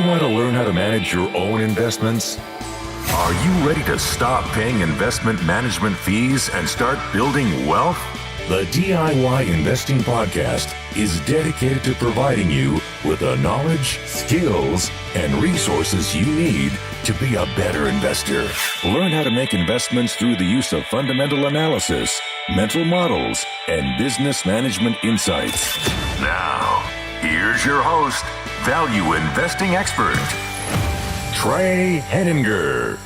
want to learn how to manage your own investments? Are you ready to stop paying investment management fees and start building wealth? The DIY Investing Podcast is dedicated to providing you with the knowledge, skills, and resources you need to be a better investor. Learn how to make investments through the use of fundamental analysis, mental models, and business management insights. Now, here's your host, value investing expert, Trey Henninger.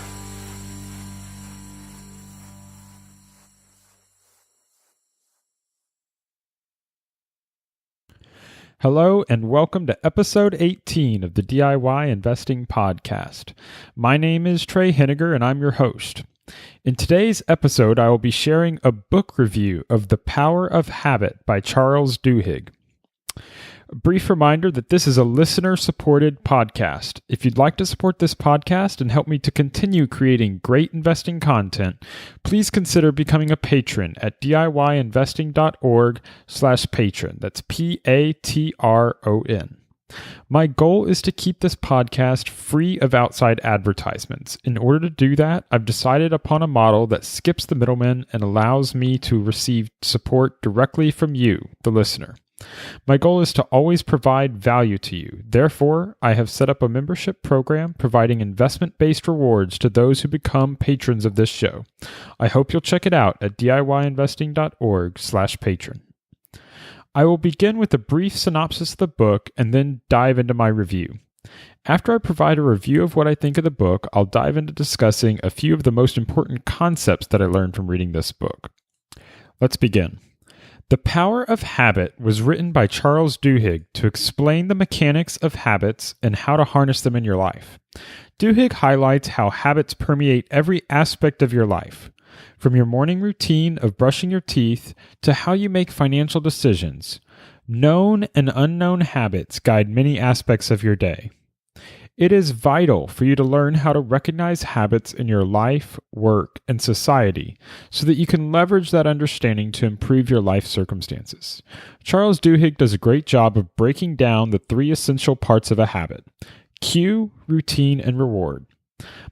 Hello and welcome to episode 18 of the DIY Investing Podcast. My name is Trey Henninger and I'm your host. In today's episode, I will be sharing a book review of The Power of Habit by Charles Duhigg. A brief reminder that this is a listener-supported podcast. If you'd like to support this podcast and help me to continue creating great investing content, please consider becoming a patron at DIYinvesting.org/patron. That's Patron. My goal is to keep this podcast free of outside advertisements. In order to do that, I've decided upon a model that skips the middleman and allows me to receive support directly from you, the listener. My goal is to always provide value to you. Therefore, I have set up a membership program providing investment-based rewards to those who become patrons of this show. I hope you'll check it out at DIYinvesting.org/patron. I will begin with a brief synopsis of the book and then dive into my review. After I provide a review of what I think of the book, I'll dive into discussing a few of the most important concepts that I learned from reading this book. Let's begin. The Power of Habit was written by Charles Duhigg to explain the mechanics of habits and how to harness them in your life. Duhigg highlights how habits permeate every aspect of your life, from your morning routine of brushing your teeth to how you make financial decisions. Known and unknown habits guide many aspects of your day. It is vital for you to learn how to recognize habits in your life, work, and society so that you can leverage that understanding to improve your life circumstances. Charles Duhigg does a great job of breaking down the three essential parts of a habit: cue, routine, and reward.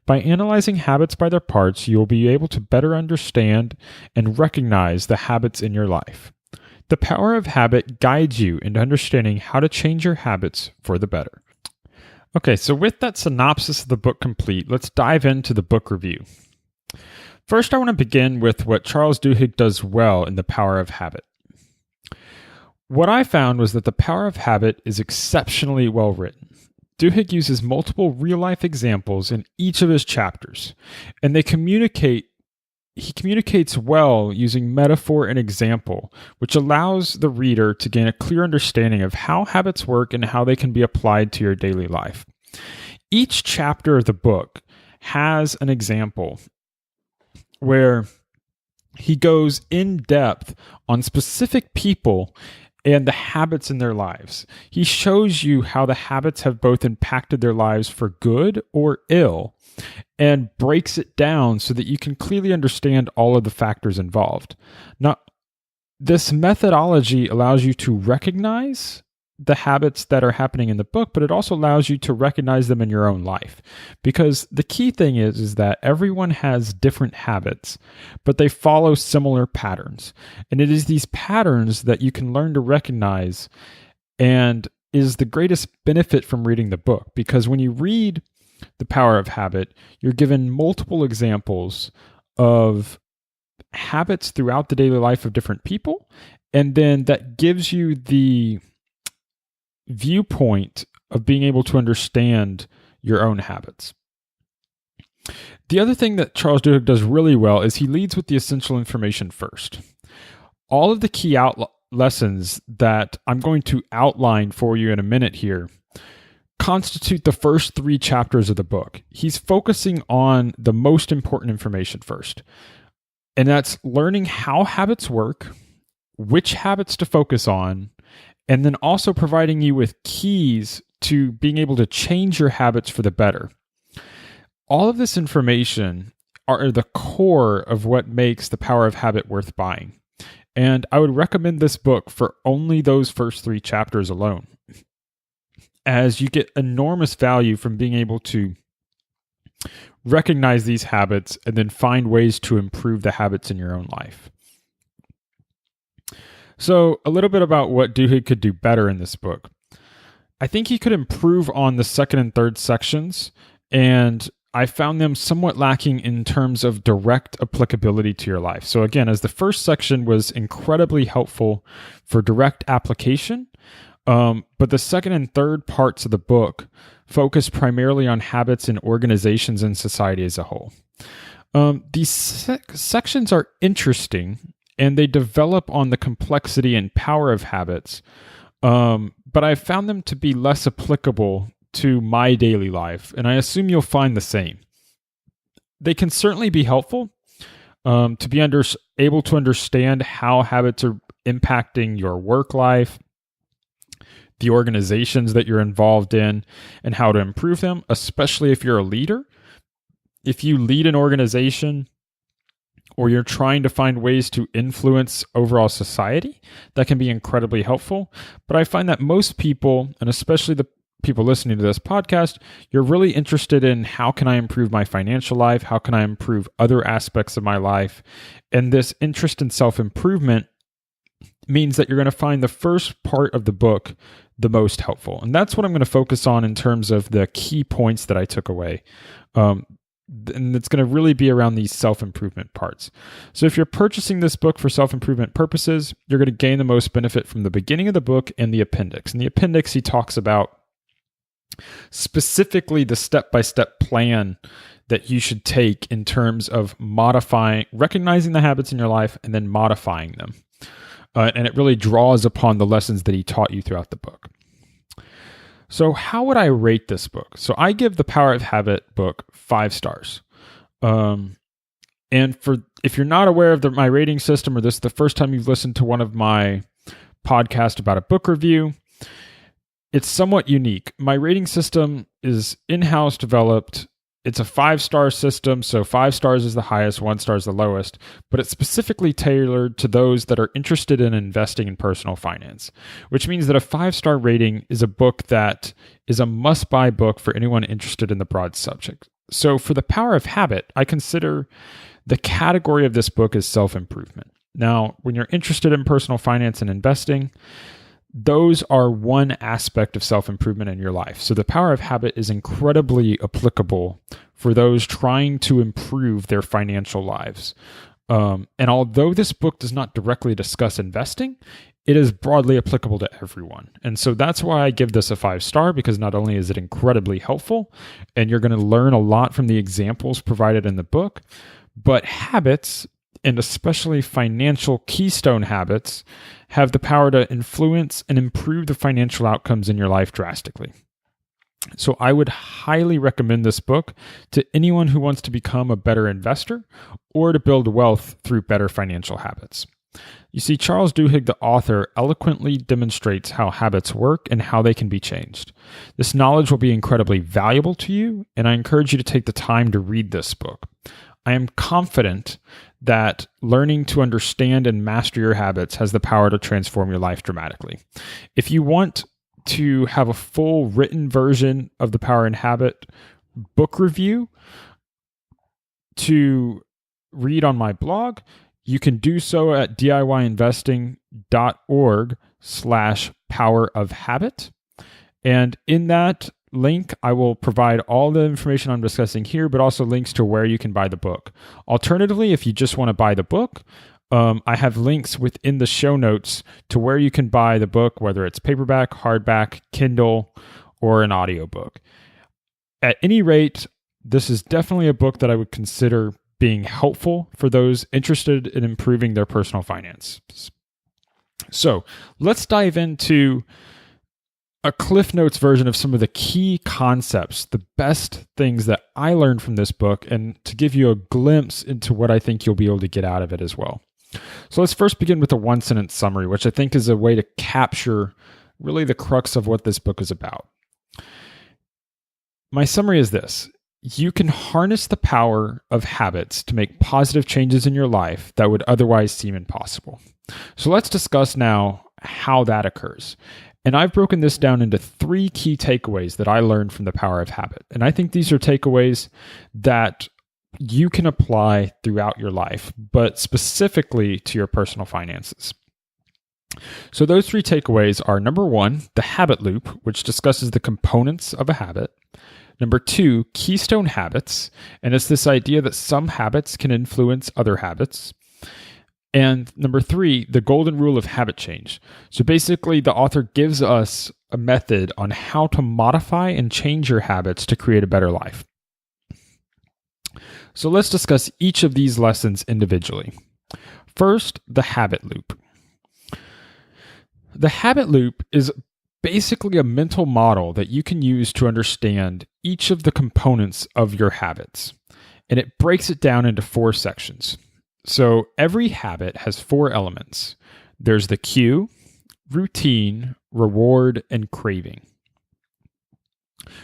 By analyzing habits by their parts, you will be able to better understand and recognize the habits in your life. The Power of Habit guides you into understanding how to change your habits for the better. Okay, so with that synopsis of the book complete, let's dive into the book review. First, I want to begin with what Charles Duhigg does well in The Power of Habit. What I found was that The Power of Habit is exceptionally well written. Duhigg uses multiple real-life examples in each of his chapters, and he communicates well using metaphor and example, which allows the reader to gain a clear understanding of how habits work and how they can be applied to your daily life. Each chapter of the book has an example where he goes in depth on specific people and the habits in their lives. He shows you how the habits have both impacted their lives for good or ill, and breaks it down so that you can clearly understand all of the factors involved. Now, this methodology allows you to recognize the habits that are happening in the book, but it also allows you to recognize them in your own life. Because the key thing is that everyone has different habits, but they follow similar patterns. And it is these patterns that you can learn to recognize and is the greatest benefit from reading the book. Because when you read The Power of Habit, you're given multiple examples of habits throughout the daily life of different people, and then that gives you the viewpoint of being able to understand your own habits. The other thing that Charles Duhigg does really well is he leads with the essential information first. All of the key lessons that I'm going to outline for you in a minute here constitute the first three chapters of the book. He's focusing on the most important information first, and that's learning how habits work, which habits to focus on, and then also providing you with keys to being able to change your habits for the better. All of this information are the core of what makes The Power of Habit worth buying. And I would recommend this book for only those first three chapters alone. as you get enormous value from being able to recognize these habits and then find ways to improve the habits in your own life. So, a little bit about what Duhigg could do better in this book. I think he could improve on the second and third sections, and I found them somewhat lacking in terms of direct applicability to your life. So again, as the first section was incredibly helpful for direct application, but the second and third parts of the book focus primarily on habits in organizations and society as a whole. These sections are interesting, and they develop on the complexity and power of habits, but I found them to be less applicable to my daily life, and I assume you'll find the same. They can certainly be helpful to be able to understand how habits are impacting your work life, the organizations that you're involved in, and how to improve them, especially if you're a leader. If you lead an organization or you're trying to find ways to influence overall society, that can be incredibly helpful. But I find that most people, and especially the people listening to this podcast, you're really interested in how can I improve my financial life? How can I improve other aspects of my life? And this interest in self-improvement means that you're going to find the first part of the book the most helpful. And that's what I'm going to focus on in terms of the key points that I took away. And it's going to really be around these self-improvement parts. So if you're purchasing this book for self-improvement purposes, you're going to gain the most benefit from the beginning of the book and the appendix. In the appendix, he talks about specifically the step-by-step plan that you should take in terms of recognizing the habits in your life and then modifying them. And it really draws upon the lessons that he taught you throughout the book. So how would I rate this book? So I give the Power of Habit book 5 stars. And if you're not aware of my rating system, or this is the first time you've listened to one of my podcasts about a book review, it's somewhat unique. My rating system is in-house developed. It's a 5-star system, so 5 stars is the highest, 1 star is the lowest, but it's specifically tailored to those that are interested in investing in personal finance, which means that a 5-star rating is a book that is a must-buy book for anyone interested in the broad subject. So for the Power of Habit, I consider the category of this book as self-improvement. Now, when you're interested in personal finance and investing, those are one aspect of self-improvement in your life. So the Power of Habit is incredibly applicable for those trying to improve their financial lives. And although this book does not directly discuss investing, it is broadly applicable to everyone. And so that's why I give this a 5-star, because not only is it incredibly helpful, and you're going to learn a lot from the examples provided in the book, but habits, and especially financial keystone habits, have the power to influence and improve the financial outcomes in your life drastically. So I would highly recommend this book to anyone who wants to become a better investor or to build wealth through better financial habits. You see, Charles Duhigg, the author, eloquently demonstrates how habits work and how they can be changed. This knowledge will be incredibly valuable to you, and I encourage you to take the time to read this book. I am confident that learning to understand and master your habits has the power to transform your life dramatically. If you want to have a full written version of the Power and Habit book review to read on my blog, you can do so at DIYinvesting.org/powerofhabit. And in that link, I will provide all the information I'm discussing here, but also links to where you can buy the book. Alternatively, if you just want to buy the book, I have links within the show notes to where you can buy the book, whether it's paperback, hardback, Kindle, or an audiobook. At any rate, this is definitely a book that I would consider being helpful for those interested in improving their personal finances. So let's dive into a Cliff Notes version of some of the key concepts, the best things that I learned from this book, and to give you a glimpse into what I think you'll be able to get out of it as well. So let's first begin with a 1-sentence summary, which I think is a way to capture really the crux of what this book is about. My summary is this: you can harness the power of habits to make positive changes in your life that would otherwise seem impossible. So let's discuss now how that occurs. And I've broken this down into 3 key takeaways that I learned from the power of habit. And I think these are takeaways that you can apply throughout your life, but specifically to your personal finances. So those 3 takeaways are: number 1, the habit loop, which discusses the components of a habit. Number 2, keystone habits, and it's this idea that some habits can influence other habits. And number 3, the golden rule of habit change. So basically, the author gives us a method on how to modify and change your habits to create a better life. So let's discuss each of these lessons individually. First, the habit loop. The habit loop is basically a mental model that you can use to understand each of the components of your habits. And it breaks it down into 4 sections. So every habit has 4 elements. There's the cue, routine, reward, and craving.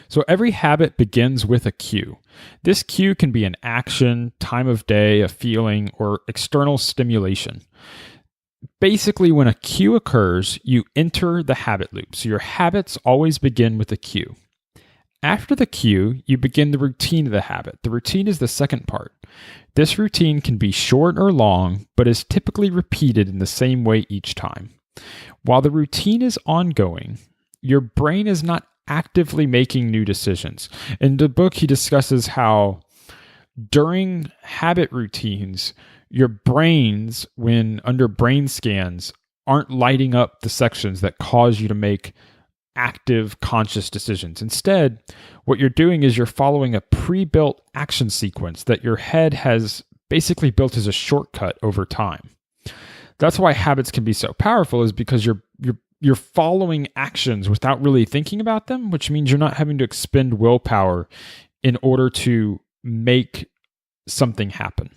So every habit begins with a cue. This cue can be an action, time of day, a feeling, or external stimulation. Basically, when a cue occurs, you enter the habit loop. So your habits always begin with a cue. After the cue, you begin the routine of the habit. The routine is the second part. This routine can be short or long, but is typically repeated in the same way each time. While the routine is ongoing, your brain is not actively making new decisions. In the book, he discusses how during habit routines, your brains, when under brain scans, aren't lighting up the sections that cause you to make active, conscious decisions. Instead, what you're doing is you're following a pre-built action sequence that your head has basically built as a shortcut over time. That's why habits can be so powerful, is because you're following actions without really thinking about them, which means you're not having to expend willpower in order to make something happen.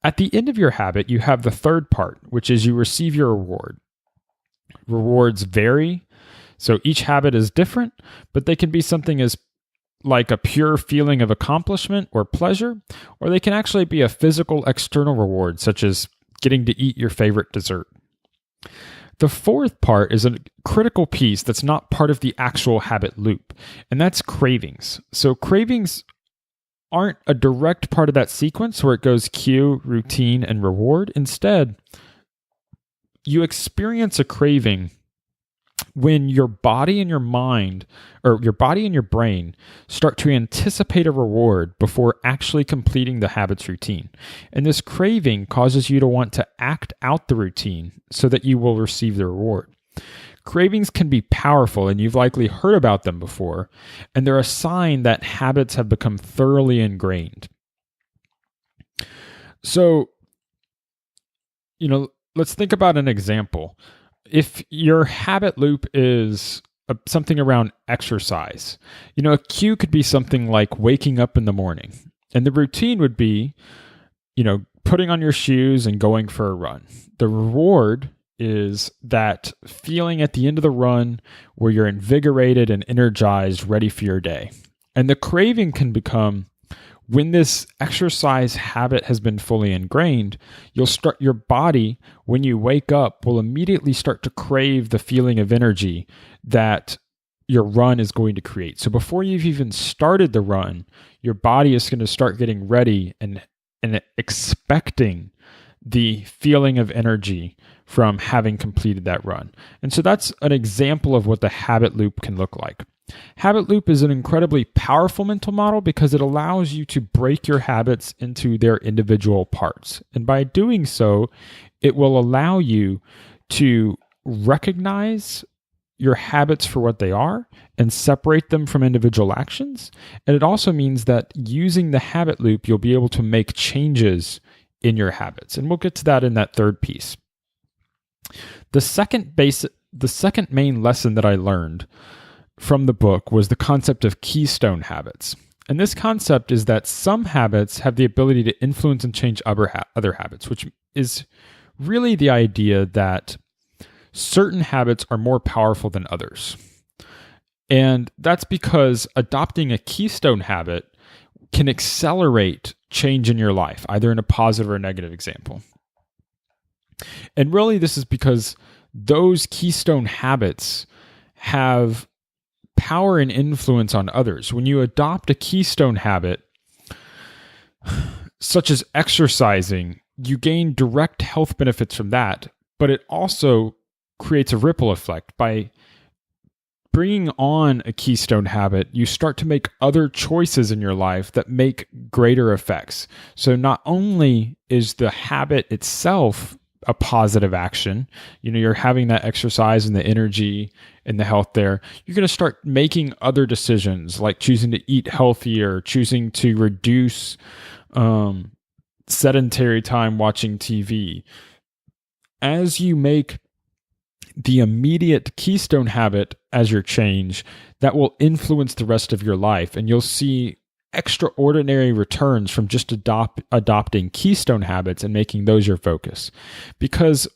At the end of your habit, you have the third part, which is you receive your reward. Rewards vary, so each habit is different, but they can be something as like a pure feeling of accomplishment or pleasure, or they can actually be a physical external reward, such as getting to eat your favorite dessert. The fourth part is a critical piece that's not part of the actual habit loop, and that's cravings. So cravings aren't a direct part of that sequence where it goes cue, routine, and reward. Instead, you experience a craving when your body and your mind, or your body and your brain, start to anticipate a reward before actually completing the habit's routine. And this craving causes you to want to act out the routine so that you will receive the reward. Cravings can be powerful, and you've likely heard about them before, and they're a sign that habits have become thoroughly ingrained. So, let's think about an example. If your habit loop is something around exercise, a cue could be something like waking up in the morning. And the routine would be, putting on your shoes and going for a run. The reward is that feeling at the end of the run where you're invigorated and energized, ready for your day. And the craving can become, when this exercise habit has been fully ingrained, your body, when you wake up, will immediately start to crave the feeling of energy that your run is going to create. So before you've even started the run, your body is going to start getting ready and expecting the feeling of energy from having completed that run. And so that's an example of what the habit loop can look like. Habit loop is an incredibly powerful mental model because it allows you to break your habits into their individual parts. And by doing so, it will allow you to recognize your habits for what they are and separate them from individual actions. And it also means that using the habit loop, you'll be able to make changes in your habits. And we'll get to that in that third piece. The second main lesson that I learned from the book was the concept of keystone habits. And this concept is that some habits have the ability to influence and change other habits, which is really the idea that certain habits are more powerful than others. And that's because adopting a keystone habit can accelerate change in your life, either in a positive or a negative example. And really, this is because those keystone habits have power and influence on others. When you adopt a keystone habit, such as exercising, you gain direct health benefits from that, but it also creates a ripple effect. By bringing on a keystone habit, you start to make other choices in your life that make greater effects. So not only is the habit itself a positive action, you're having that exercise and the energy and the health there, you're going to start making other decisions like choosing to eat healthier, choosing to reduce sedentary time watching TV. As you make the immediate keystone habit as your change, that will influence the rest of your life, and you'll see extraordinary returns from just adopting keystone habits and making those your focus. Because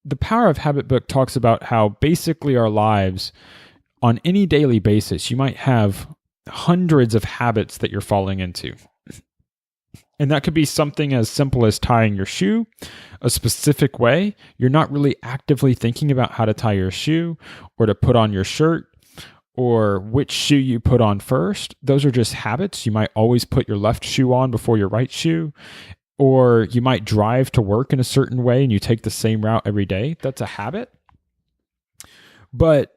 the Power of Habit book talks about how basically our lives, on any daily basis, you might have hundreds of habits that you're falling into. And that could be something as simple as tying your shoe a specific way. You're not really actively thinking about how to tie your shoe or to put on your shirt or which shoe you put on first. Those are just habits. You might always put your left shoe on before your right shoe, or you might drive to work in a certain way and you take the same route every day. That's a habit. But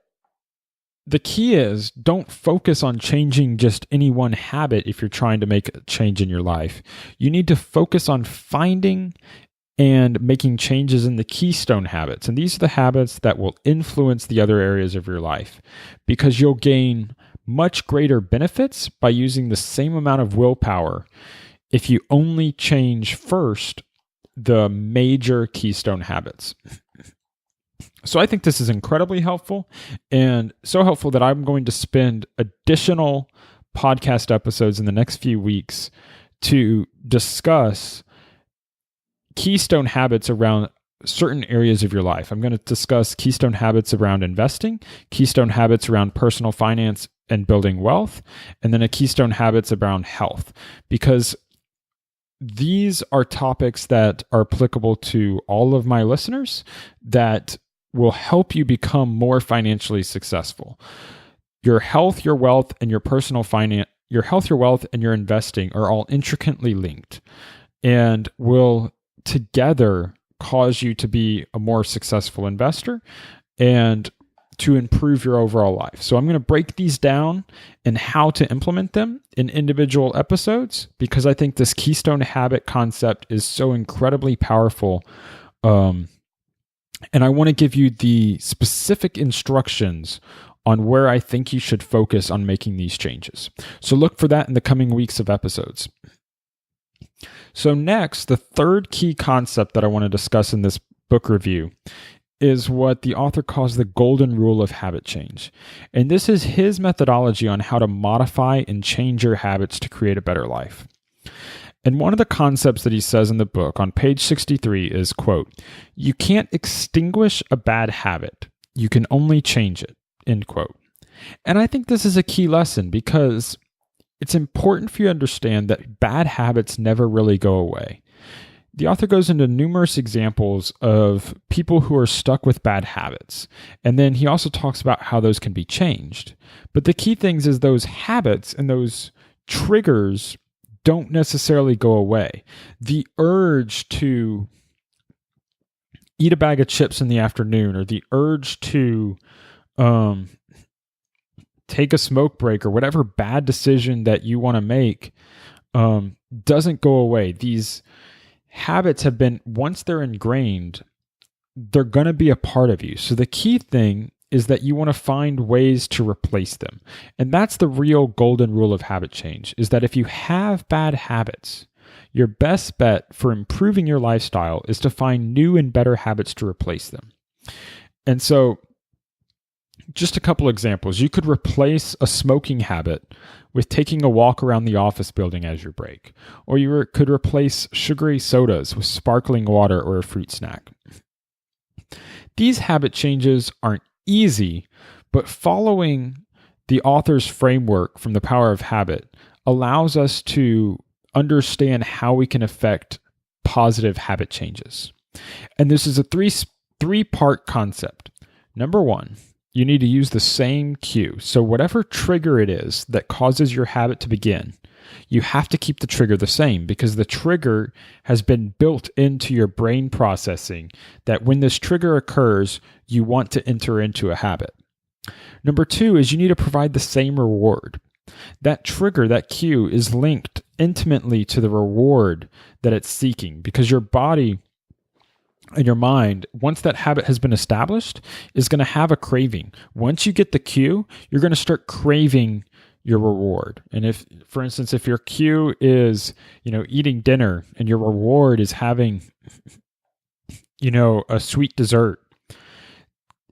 the key is, don't focus on changing just any one habit if you're trying to make a change in your life. You need to focus on finding and making changes in the keystone habits. And these are the habits that will influence the other areas of your life, because you'll gain much greater benefits by using the same amount of willpower if you only change first the major keystone habits. So I think this is incredibly helpful, and so helpful that I'm going to spend additional podcast episodes in the next few weeks to discuss keystone habits around certain areas of your life. I'm going to discuss keystone habits around investing, keystone habits around personal finance and building wealth, and then a keystone habits around health, because these are topics that are applicable to all of my listeners that will help you become more financially successful. Your health, your wealth, and your personal finance, your health, your wealth, and your investing are all intricately linked and will together cause you to be a more successful investor and to improve your overall life. So I'm going to break these down and how to implement them in individual episodes, because I think this keystone habit concept is so incredibly powerful. And I want to give you the specific instructions on where I think you should focus on making these changes. So look for that in the coming weeks of episodes. So next, the third key concept that I want to discuss in this book review is what the author calls the golden rule of habit change. And this is his methodology on how to modify and change your habits to create a better life. And one of the concepts that he says in the book on page 63 is, quote, "You can't extinguish a bad habit. You can only change it," end quote. And I think this is a key lesson, because it's important for you to understand that bad habits never really go away. The author goes into numerous examples of people who are stuck with bad habits. And then he also talks about how those can be changed. But the key things is those habits and those triggers don't necessarily go away. The urge to eat a bag of chips in the afternoon, or the urge to take a smoke break, or whatever bad decision that you want to make, doesn't go away. These habits have been, once they're ingrained, they're going to be a part of you. So the key thing is that you want to find ways to replace them. And that's the real golden rule of habit change, is that if you have bad habits, your best bet for improving your lifestyle is to find new and better habits to replace them. And so just a couple examples. You could replace a smoking habit with taking a walk around the office building as your break. Or you could replace sugary sodas with sparkling water or a fruit snack. These habit changes aren't easy, but following the author's framework from The Power of Habit allows us to understand how we can affect positive habit changes. And this is a three-part concept. Number one, you need to use the same cue. So whatever trigger it is that causes your habit to begin, you have to keep the trigger the same, because the trigger has been built into your brain processing that when this trigger occurs, you want to enter into a habit. Number 2 is you need to provide the same reward. That trigger, that cue, is linked intimately to the reward that it's seeking, because your body and your mind, once that habit has been established, is going to have a craving. Once you get the cue, you're going to start craving your reward. And if, for instance, if your cue is, eating dinner and your reward is having, a sweet dessert,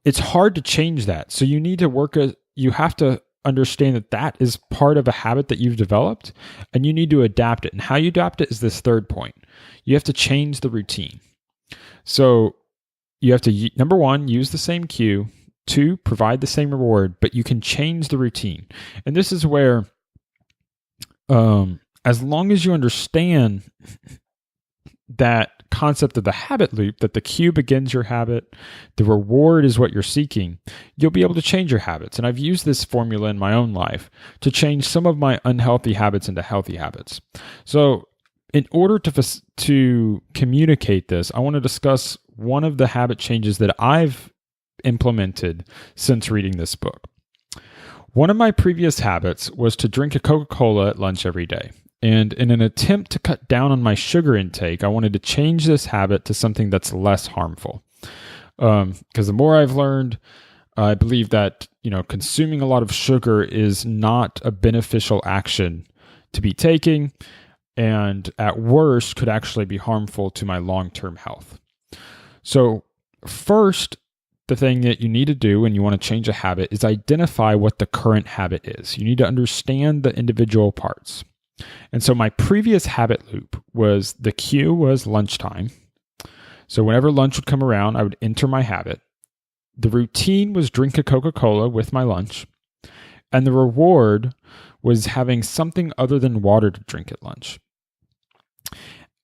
it's hard to change that. So you need to you have to understand that that is part of a habit that you've developed, and you need to adapt it. And how you adapt it is this third point. You have to change the routine. So you have to, number 1, use the same cue. 2, provide the same reward, but you can change the routine. And this is where, as long as you understand that concept of the habit loop, that the cue begins your habit, the reward is what you're seeking, you'll be able to change your habits. And I've used this formula in my own life to change some of my unhealthy habits into healthy habits. So in order to communicate this, I want to discuss one of the habit changes that I've implemented since reading this book. One of my previous habits was to drink a Coca-Cola at lunch every day. And in an attempt to cut down on my sugar intake, I wanted to change this habit to something that's less harmful. Because the more I've learned, I believe that, consuming a lot of sugar is not a beneficial action to be taking, and at worst could actually be harmful to my long-term health. So first, the thing that you need to do when you want to change a habit is identify what the current habit is. You need to understand the individual parts. And so my previous habit loop was, the cue was lunchtime. So whenever lunch would come around, I would enter my habit. The routine was drink a Coca-Cola with my lunch. And the reward was having something other than water to drink at lunch.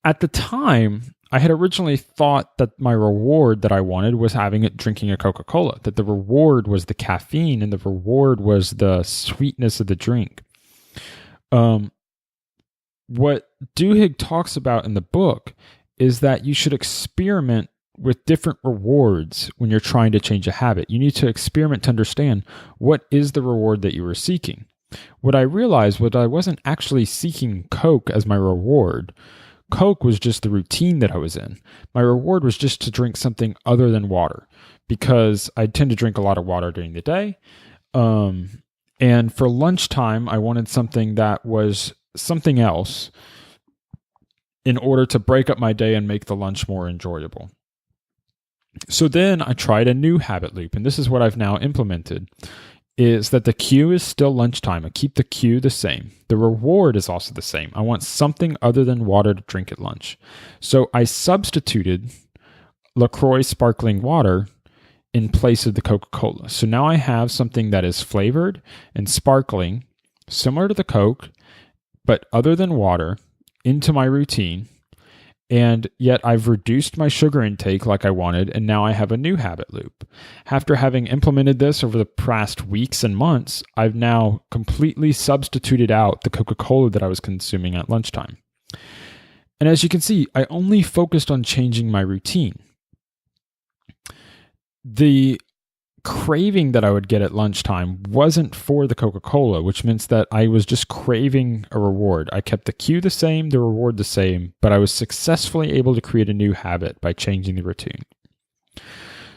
At the time, I had originally thought that my reward that I wanted was drinking a Coca-Cola, that the reward was the caffeine and the reward was the sweetness of the drink. What Duhigg talks about in the book is that you should experiment with different rewards when you're trying to change a habit. You need to experiment to understand, what is the reward that you were seeking. What I realized was I wasn't actually seeking Coke as my reward. Coke was just the routine that I was in. My reward was just to drink something other than water, because I tend to drink a lot of water during the day. And for lunchtime, I wanted something that was something else in order to break up my day and make the lunch more enjoyable. So then I tried a new habit loop, and this is what I've now implemented, is that the cue is still lunchtime. I keep the cue the same. The reward is also the same. I want something other than water to drink at lunch. So I substituted LaCroix sparkling water in place of the Coca-Cola. So now I have something that is flavored and sparkling, similar to the Coke, but other than water, into my routine. And yet I've reduced my sugar intake like I wanted, and now I have a new habit loop. After having implemented this over the past weeks and months, I've now completely substituted out the Coca-Cola that I was consuming at lunchtime. And as you can see, I only focused on changing my routine. The craving that I would get at lunchtime wasn't for the Coca-Cola, which means that I was just craving a reward. I kept the cue the same, the reward the same, but I was successfully able to create a new habit by changing the routine.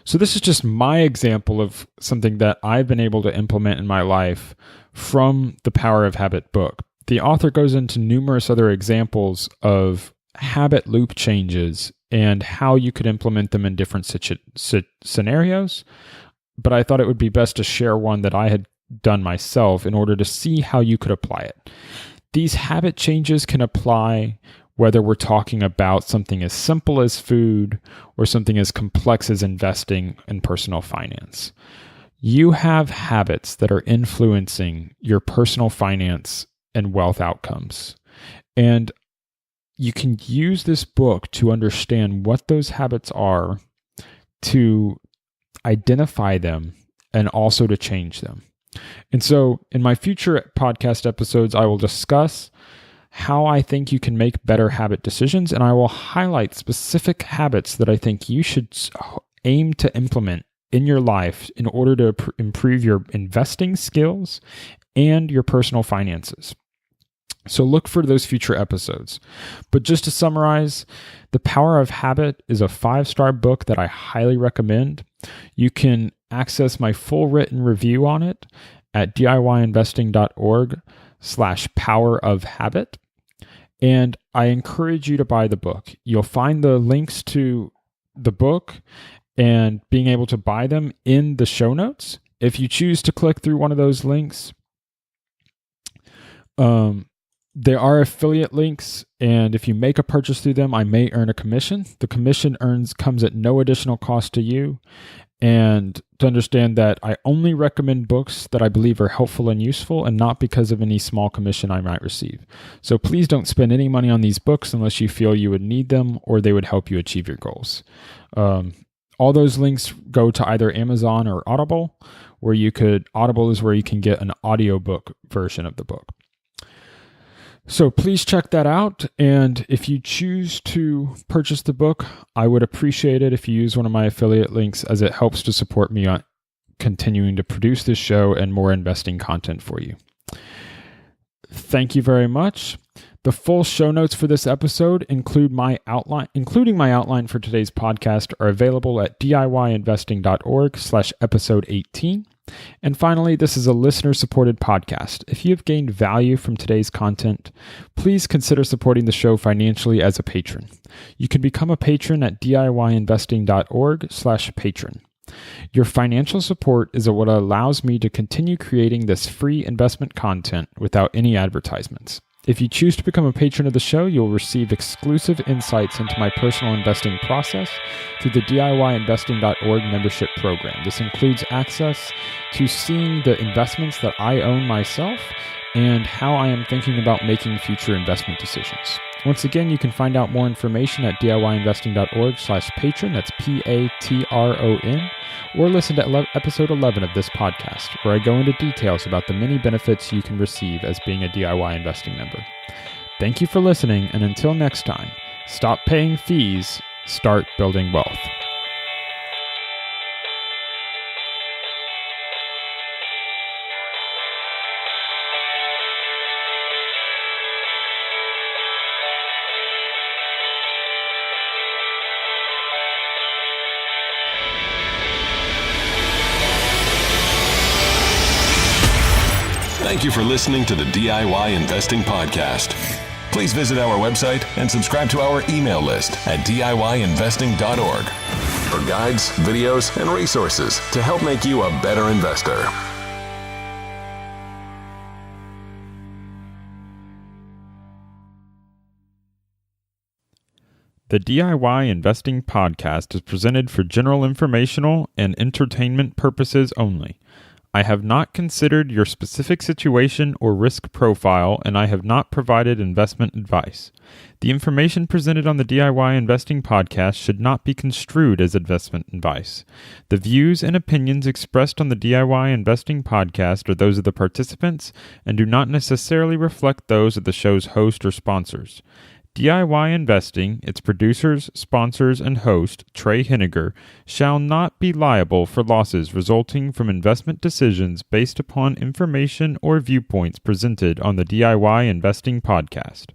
So this is just my example of something that I've been able to implement in my life from the Power of Habit book. The author goes into numerous other examples of habit loop changes and how you could implement them in different scenarios. But I thought it would be best to share one that I had done myself in order to see how you could apply it. These habit changes can apply whether we're talking about something as simple as food or something as complex as investing in personal finance. You have habits that are influencing your personal finance and wealth outcomes. And you can use this book to understand what those habits are, to identify them, and also to change them. And so in my future podcast episodes, I will discuss how I think you can make better habit decisions, and I will highlight specific habits that I think you should aim to implement in your life in order to improve your investing skills and your personal finances. So look for those future episodes. But just to summarize, The Power of Habit is a 5-star book that I highly recommend. You can access my full written review on it at diyinvesting.org/powerofhabit. And I encourage you to buy the book. You'll find the links to the book and being able to buy them in the show notes. If you choose to click through one of those links, there are affiliate links, and if you make a purchase through them, I may earn a commission. The commission comes at no additional cost to you. And to understand that I only recommend books that I believe are helpful and useful, and not because of any small commission I might receive. So please don't spend any money on these books unless you feel you would need them or they would help you achieve your goals. All those links go to either Amazon or Audible, Audible is where you can get an audiobook version of the book. So please check that out. And if you choose to purchase the book, I would appreciate it if you use one of my affiliate links, as it helps to support me on continuing to produce this show and more investing content for you. Thank you very much. The full show notes for this episode, including my outline for today's podcast, are available at diyinvesting.org/episode 18. And finally, this is a listener-supported podcast. If you have gained value from today's content, please consider supporting the show financially as a patron. You can become a patron at diyinvesting.org/patron. Your financial support is what allows me to continue creating this free investment content without any advertisements. If you choose to become a patron of the show, you'll receive exclusive insights into my personal investing process through the DIYinvesting.org membership program. This includes access to seeing the investments that I own myself and how I am thinking about making future investment decisions. Once again, you can find out more information at DIYinvesting.org/patron, that's PATRON, or listen to episode 11 of this podcast, where I go into details about the many benefits you can receive as being a DIY investing member. Thank you for listening, and until next time, stop paying fees, start building wealth. Thank you for listening to the DIY Investing Podcast. Please visit our website and subscribe to our email list at DIYinvesting.org for guides, videos, and resources to help make you a better investor. The DIY Investing Podcast is presented for general informational and entertainment purposes only. I have not considered your specific situation or risk profile, and I have not provided investment advice. The information presented on the DIY Investing Podcast should not be construed as investment advice. The views and opinions expressed on the DIY Investing Podcast are those of the participants and do not necessarily reflect those of the show's host or sponsors. DIY Investing, its producers, sponsors, and host, Trey Henniger, shall not be liable for losses resulting from investment decisions based upon information or viewpoints presented on the DIY Investing Podcast.